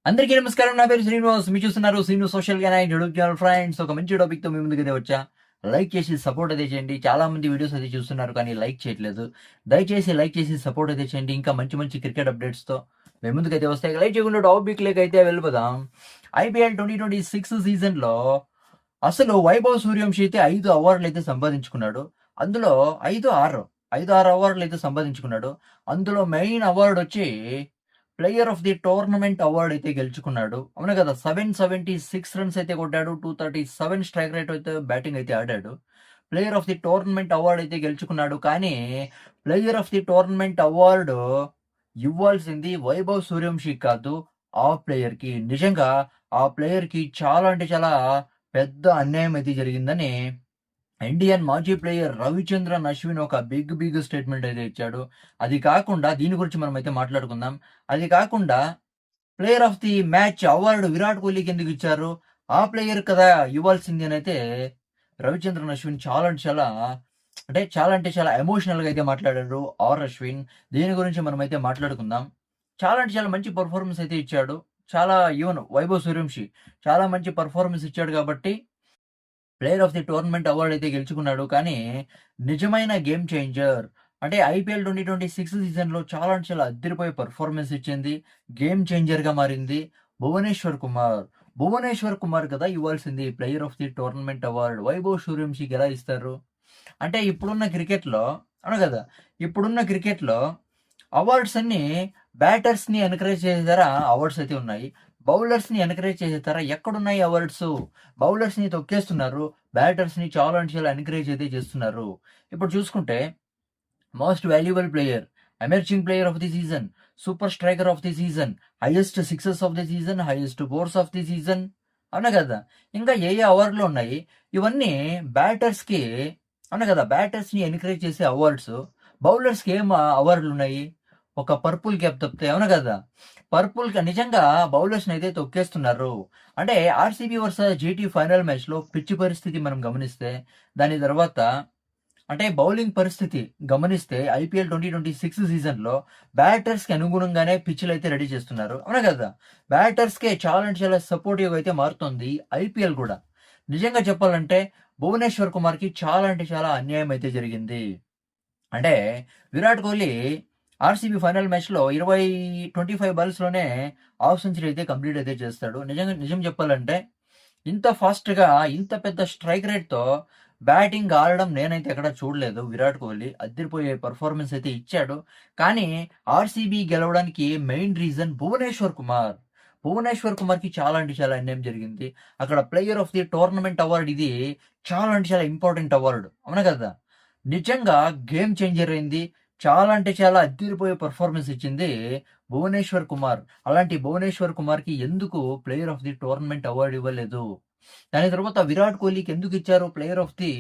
అందరికీ నమస్కారం. నా పేరు శ్రీనివాస్. మీరు చూస్తున్నారు Srinu social guide YouTube channel. Friends, ఒక మంచి టాపిక్‌తో మీ ముందుకైతే వచ్చా. లైక్ చేసి సపోర్ట్ అయితే చేయండి. చాలా మంది వీడియోస్ అయితే చూస్తున్నారు కానీ లైక్ చేయట్లేదు. దయచేసి లైక్ చేసి సపోర్ట్ అయితే చేయండి. ఇంకా మంచి మంచి క్రికెట్ అప్డేట్స్‌తో మీ ముందుకైతే వస్తాయి. లైక్ చేయకుండా టాపిక్‌లోకి అయితే వెళ్ళిపోదాం. ఐపీఎల్ 2026 సీజన్‌లో అసలు వైభవ్ సూర్యవంశి అయితే 5 అవార్డులు అయితే సంపాదించుకున్నాడు. అందులో 5, 6 అవార్డులు అయితే సంపాదించుకున్నాడు. అందులో మెయిన్ అవార్డ్ వచ్చి player of the tournament award అయితే గెలుచుకున్నాడు. అవును కదా! 776 రన్స్ అయితే కొట్టాడు. 237 స్ట్రైక్ రేట్ అయితే బ్యాటింగ్ అయితే ఆడాడు. Player of the tournament award అయితే గెలుచుకున్నాడు. కానీ player of the tournament award ఇవ్వాల్సింది వైభవ్ సూర్యవంశికి కాదు, ఆ ప్లేయర్‌కి. నిజంగా ఆ ప్లేయర్‌కి చాలా అంటే చాలా పెద్ద అన్యాయం అయితే జరిగిందని ఇండియన్ మాజీ ప్లేయర్ రవిచంద్రన్ అశ్విన్ ఒక బిగ్ స్టేట్మెంట్ అయితే ఇచ్చాడు. అది కాకుండా దీని గురించి మనమైతే మాట్లాడుకుందాం. అది కాకుండా player of the match award Virat కోహ్లీకి ఎందుకు ఇచ్చారు? ఆ ప్లేయర్ కదా ఇవ్వాల్సింది అనైతే రవిచంద్రన్ అశ్విన్ చాలా అంటే చాలా ఎమోషనల్‌గా అయితే మాట్లాడారు. అశ్విన్. దీని గురించి మనమైతే మాట్లాడుకుందాం. చాలా అంటే చాలా మంచి పెర్ఫార్మన్స్ అయితే ఇచ్చాడు. చాలా ఈవెన్ వైభవ్ సూర్యవంశి చాలా మంచి పెర్ఫార్మన్స్ ఇచ్చాడు కాబట్టి player of the tournament award అయితే గెలుచుకున్నాడు. కానీ నిజమైన గేమ్ చేంజర్ అంటే ఐపీఎల్ 2026 సీజన్‌లో చాలా అంటే చాలా అద్దిరిపోయే పెర్ఫార్మన్స్ ఇచ్చింది. గేమ్ చేంజర్‌గా మారింది భువనేశ్వర్ కుమార్. భువనేశ్వర్ కుమార్ కదా ఇవ్వాల్సింది player of the tournament award. Vaibhav సూర్యవంశికి ఎలా ఇస్తారు? అంటే ఇప్పుడున్న క్రికెట్‌లో అవును కదా! ఇప్పుడున్న క్రికెట్‌లో అవార్డ్స్ అన్నీ బ్యాటర్స్‌ని ఎంకరేజ్ చేసేసారా అవార్డ్స్ అయితే ఉన్నాయి. బౌలర్స్‌ని ఎంకరేజ్ చేసేసారా ఎక్కడున్నాయి అవార్డ్సు? బౌలర్స్‌ని తొక్కేస్తున్నారు. బ్యాటర్స్‌ని చాలా అంటే చాలా ఎంకరేజ్ అయితే చేస్తున్నారు. ఇప్పుడు చూసుకుంటే most valuable player, emerging player of the season, super striker of the season, highest sixes of the season, highest force of the season అవునా కదా! ఇంకా ఏ అవార్డులు ఉన్నాయి. ఇవన్నీ బ్యాటర్స్‌కి అవునా కదా! బ్యాటర్స్‌ని ఎంకరేజ్ చేసే అవార్డ్స్. బౌలర్స్‌కి ఏం అవార్డులున్నాయి? ఒక పర్పుల్ క్యాప్ తప్పితే అవునా కదా! పర్పుల్‌కి నిజంగా బౌలర్స్‌నైతే తొక్కేస్తున్నారు. అంటే ఆర్‌సీబీ వర్సెస్ జీటీ ఫైనల్ మ్యాచ్‌లో పిచ్ పరిస్థితి మనం గమనిస్తే, దాని తర్వాత అంటే బౌలింగ్ పరిస్థితి గమనిస్తే ఐపీఎల్ 2026 సీజన్‌లో బ్యాటర్స్‌కి అనుగుణంగానే పిచ్‌లయితే రెడీ చేస్తున్నారు. అవునా కదా! బ్యాటర్స్‌కే చాలా అంటే చాలా సపోర్టివ్‌గా అయితే మారుతుంది ఐపీఎల్ కూడా. నిజంగా చెప్పాలంటే భువనేశ్వర్ కుమార్‌కి చాలా అంటే చాలా అన్యాయం అయితే జరిగింది. అంటే విరాట్ కోహ్లీ ఆర్‌సీబీ ఫైనల్ మ్యాచ్‌లో 25 బాల్స్‌లోనే హాఫ్ సెంచరీ అయితే కంప్లీట్ అయితే చేస్తాడు. నిజం చెప్పాలంటే ఇంత ఫాస్ట్‌గా, ఇంత పెద్ద స్ట్రైక్ రేట్‌తో బ్యాటింగ్ ఆడడం నేనైతే ఎక్కడ చూడలేదు విరాట్ కోహ్లీ. అద్దిరిపోయే పెర్ఫార్మన్స్ అయితే ఇచ్చాడు. కానీ ఆర్‌సీబీ గెలవడానికి మెయిన్ రీజన్ భువనేశ్వర్ కుమార్. భువనేశ్వర్ కుమార్‌కి చాలా అంటే చాలా అన్యాయం జరిగింది. అక్కడ player of the tournament award ఇది చాలా అంటే చాలా ఇంపార్టెంట్ అవార్డ్. అవునా కదా! నిజంగా గేమ్ చేంజర్ అయింది. చాలా అంటే చాలా అద్దిరిపోయే పెర్ఫార్మన్స్ ఇచ్చింది భువనేశ్వర్ కుమార్. అలాంటి భువనేశ్వర్ కుమార్‌కి ఎందుకు player of the tournament award ఇవ్వలేదు? దాని తర్వాత విరాట్ కోహ్లీకి ఎందుకిచ్చారు ప్లేయర్ ఆఫ్ ది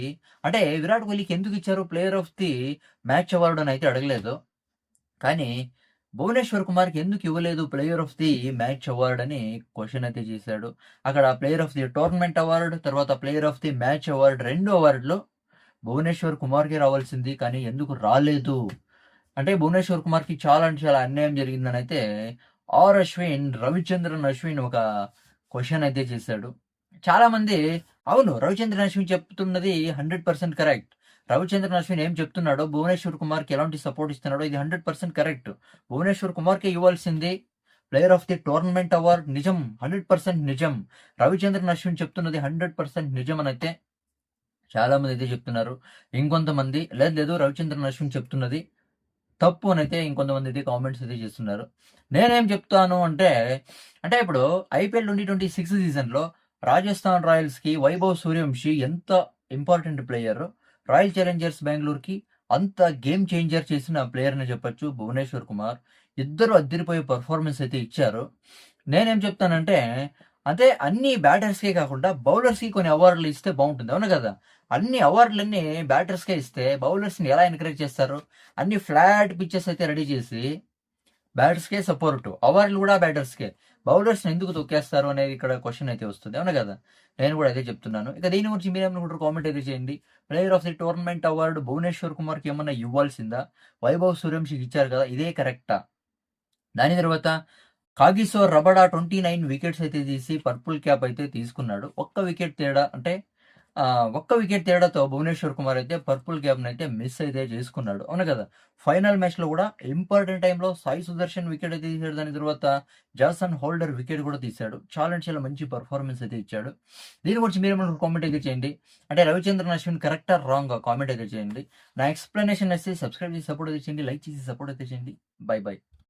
అంటే విరాట్ కోహ్లీకి ఎందుకిచ్చారు player of the match award అని అయితే అడగలేదు. కానీ భువనేశ్వర్ కుమార్‌కి ఎందుకు ఇవ్వలేదు player of the match award అని క్వెషన్ అయితే చేశాడు. అక్కడ player of the tournament award, తర్వాత player of the match award 2 అవార్డులు భువనేశ్వర్ కుమార్‌కే రావాల్సింది. కానీ ఎందుకు రాలేదు? అంటే భువనేశ్వర్ కుమార్‌కి చాలా అంటే చాలా అన్యాయం జరిగిందనైతే రవిచంద్రన్ అశ్విన్ ఒక క్వెషన్ అయితే చేశాడు. చాలామంది అవును. రవిచంద్రన్ అశ్విన్ చెప్తున్నది 100% కరెక్ట్. రవిచంద్రన్ అశ్విన్ ఏం చెప్తున్నాడో భువనేశ్వర్ కుమార్‌కి ఎలాంటి సపోర్ట్ ఇస్తున్నాడో ఇది 100% కరెక్ట్. భువనేశ్వర్ కుమార్‌కే ఇవ్వాల్సింది player of the tournament award నిజం. 100% నిజం. రవిచంద్రన్ అశ్విన్ చెప్తున్నది 100% నిజమనైతే చాలామంది అయితే చెప్తున్నారు. ఇంకొంతమంది లేదు రవిచంద్రన్ అశ్విన్ చెప్తున్నది తప్పు అనైతే ఇంకొంతమంది అయితే కామెంట్స్ అయితే చేస్తున్నారు. నేనేం చెప్తాను అంటే, ఇప్పుడు ఐపీఎల్ 2026 సీజన్‌లో రాజస్థాన్ రాయల్స్‌కి వైభవ్ సూర్యవంశి ఎంత ఇంపార్టెంట్ ప్లేయరో, రాయల్ ఛాలెంజర్స్ బెంగుళూరుకి అంత గేమ్ చేంజర్ చేసిన ప్లేయర్ అని చెప్పొచ్చు భువనేశ్వర్ కుమార్. ఇద్దరు అద్దిరిపోయే పెర్ఫార్మన్స్ అయితే ఇచ్చారు. నేనేం చెప్తానంటే, అదే అన్ని బ్యాటర్స్‌కే కాకుండా బౌలర్స్‌కి కొన్ని అవార్డులు ఇస్తే బావుంటుంది. అవును కదా! అన్ని అవార్డులన్నీ బ్యాటర్స్‌కే ఇస్తే బౌలర్స్‌ని ఎలా ఎంకరేజ్ చేస్తారు? అన్ని ఫ్లాట్ పిచెస్ అయితే రెడీ చేసి బ్యాటర్స్‌కే సపోర్టు. అవార్డులు కూడా బ్యాటర్స్‌కే. బౌలర్స్‌ని ఎందుకు తొక్కేస్తారు అనేది ఇక్కడ క్వెషన్ అయితే వస్తుంది. అవునా కదా! నేను కూడా అదే చెప్తున్నాను. ఇక దీని గురించి మీరేమనుకుంటారో కామెంట్ అయితే చేయండి. Player of the tournament award Bhuvneshwar కుమార్‌కి ఏమన్నా ఇవ్వాల్సిందా? వైభవ్ సూర్యవంశికి ఇచ్చారు కదా! ఇదే కరెక్టా? దాని తర్వాత కాగిసో రబడా 29 వికెట్స్ అయితే తీసి పర్పుల్ క్యాప్ అయితే తీసుకున్నాడు. ఒక్క వికెట్ తేడా అంటే ఒక్క వికెట్ తేడాతో భువనేశ్వర్ కుమార్ అయితే పర్పుల్ క్యాప్‌ని అయితే మిస్ అయితే చేసుకున్నాడు. అవును కదా! ఫైనల్ మ్యాచ్‌లో కూడా ఇంపార్టెంట్ టైమ్‌లో సాయి సుదర్శన్ వికెట్ అయితే తీసాడు. దాని తర్వాత జాసన్ హోల్డర్ వికెట్ కూడా తీశాడు. చాలా అంటే చాలా మంచి పెర్ఫార్మన్స్ అయితే ఇచ్చాడు. దీని గురించి మీరేమనుకుంటున్నారు కామెంట్ అయితే చేయండి. అంటే రవిచంద్రన్ అశ్విన్ కరెక్టా? రాంగా? కామెంట్ అయితే చేయండి. నా ఎక్స్‌ప్లనేషన్ నచ్చితే సబ్స్క్రైబ్ చేసి సపోర్ట్ అయితే చేయండి. లైక్ చేసి సపోర్ట్ అయితే చేయండి. బై.